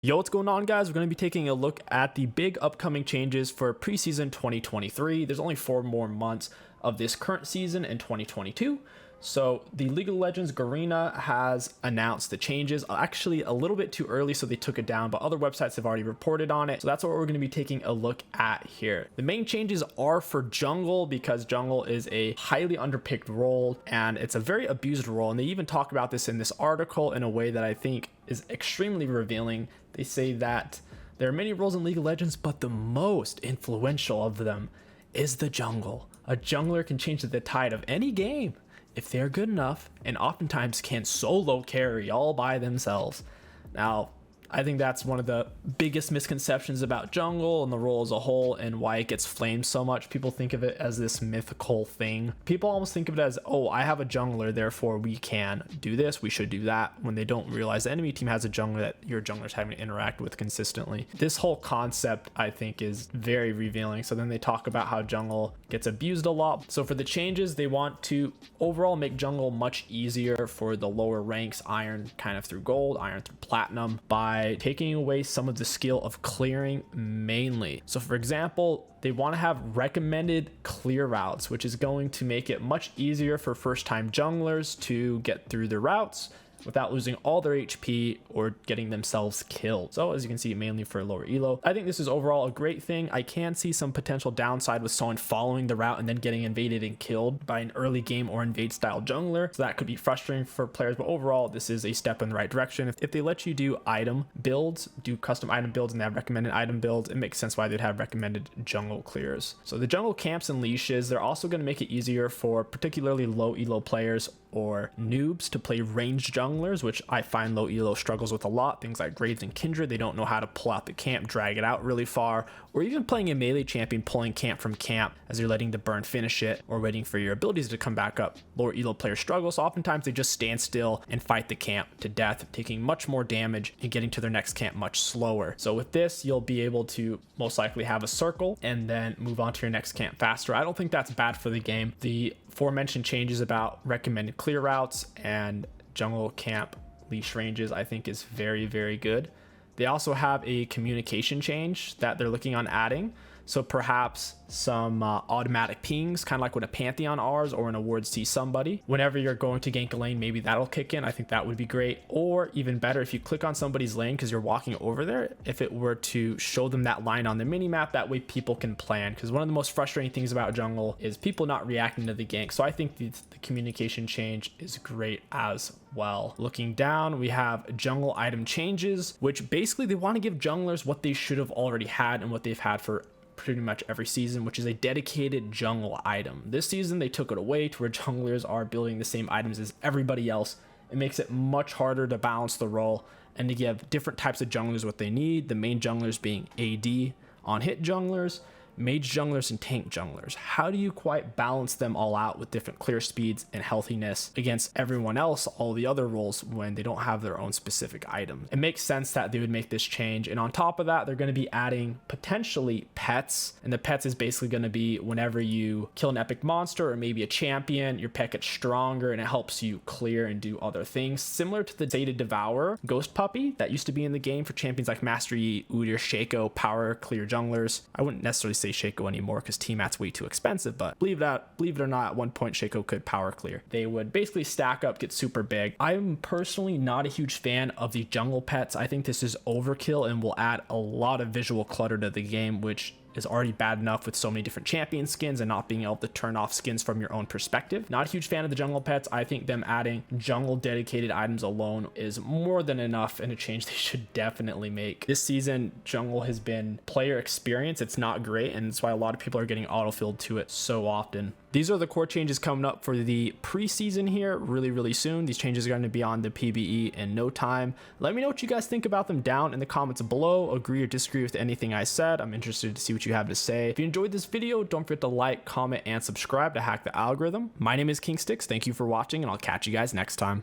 Yo, what's going on, guys? We're going to be taking a look at the big upcoming changes for preseason 2023. There's only 4 more months of this current season in 2022. So the League of Legends Garena has announced the changes, actually a little bit too early, so they took it down, but other websites have already reported on it. So that's what we're going to be taking a look at here. The main changes are for jungle, because jungle is a highly underpicked role and it's a very abused role. And they even talk about this in this article in a way that I think is extremely revealing. They say that there are many roles in League of Legends, but the most influential of them is the jungle. A jungler can change the tide of any game if they're good enough, and oftentimes can solo carry all by themselves. Now, I think that's one of the biggest misconceptions about jungle and the role as a whole, and why it gets flamed so much. People think of it as this mythical thing. People almost think of it as, oh, I have a jungler, therefore we can do this, we should do that, when they don't realize the enemy team has a jungler that your jungler's having to interact with consistently. This whole concept, I think, is very revealing. So then they talk about how jungle gets abused a lot. So for the changes, they want to overall make jungle much easier for the lower ranks, iron kind of through gold, iron through platinum, by taking away some of the skill of clearing mainly. So for example, they want to have recommended clear routes, which is going to make it much easier for first-time junglers to get through the routes without losing all their HP or getting themselves killed. So as you can see, mainly for lower elo. I think this is overall a great thing. I can see some potential downside with someone following the route and then getting invaded and killed by an early game or invade style jungler. So that could be frustrating for players, but overall, this is a step in the right direction. If they let you do item builds, do custom item builds, and they have recommended item builds, it makes sense why they'd have recommended jungle clears. So the jungle camps and leashes, they're also going to make it easier for particularly low elo players or noobs to play ranged junglers, which I find low elo struggles with a lot. Things like Graves and Kindred, they don't know how to pull out the camp, drag it out really far, or even playing a melee champion, pulling camp from camp as you're letting the burn finish it or waiting for your abilities to come back up. Lower elo players struggle, so oftentimes they just stand still and fight the camp to death, taking much more damage and getting to their next camp much slower. So with this, you'll be able to most likely have a circle and then move on to your next camp faster. I don't think that's bad for the game. The aforementioned changes about recommended clear routes and jungle camp leash ranges, I think, is very, very good. They also have a communication change that they're looking on adding. So perhaps some automatic pings, kind of like what a Pantheon R's or an award see somebody. Whenever you're going to gank a lane, maybe that'll kick in. I think that would be great. Or even better, if you click on somebody's lane because you're walking over there, if it were to show them that line on the mini map, that way people can plan. Because one of the most frustrating things about jungle is people not reacting to the gank. So I think the communication change is great as well. Looking down, we have jungle item changes, which basically they want to give junglers what they should have already had and what they've had for pretty much every season, which is a dedicated jungle item. This season they took it away to where junglers are building the same items as everybody else. It makes it much harder to balance the role and to give different types of junglers what they need, the main junglers being AD on hit junglers, mage junglers, and tank junglers. How do you quite balance them all out with different clear speeds and healthiness against everyone else, all the other roles, when they don't have their own specific items? It makes sense that they would make this change. And on top of that, they're going to be adding potentially pets. And the pets is basically going to be whenever you kill an epic monster or maybe a champion, your pet gets stronger and it helps you clear and do other things. Similar to the Zeta Devourer Ghost Puppy that used to be in the game for champions like Master Yi, Udyr, Shaco, power clear junglers. I wouldn't necessarily say Shaco anymore because T-Mat's way too expensive, but believe it or not, at one point Shaco could power clear. They would basically stack up, get super big. I'm personally not a huge fan of the jungle pets. I think this is overkill and will add a lot of visual clutter to the game, which is already bad enough with so many different champion skins and not being able to turn off skins from your own perspective. Not a huge fan of the jungle pets. I think them adding jungle dedicated items alone is more than enough and a change they should definitely make. This season, jungle has been player experience. It's not great, and that's why a lot of people are getting autofilled to it so often. These are the core changes coming up for the preseason here really soon. These changes are going to be on the PBE in no time. Let me know what you guys think about them down in the comments below. Agree or disagree with anything I said. I'm interested to see what you have to say. If you enjoyed this video, don't forget to like, comment, and subscribe to hack the algorithm. My name is 𝐒𝐂𝐋𝐒. Thank you for watching, and I'll catch you guys next time.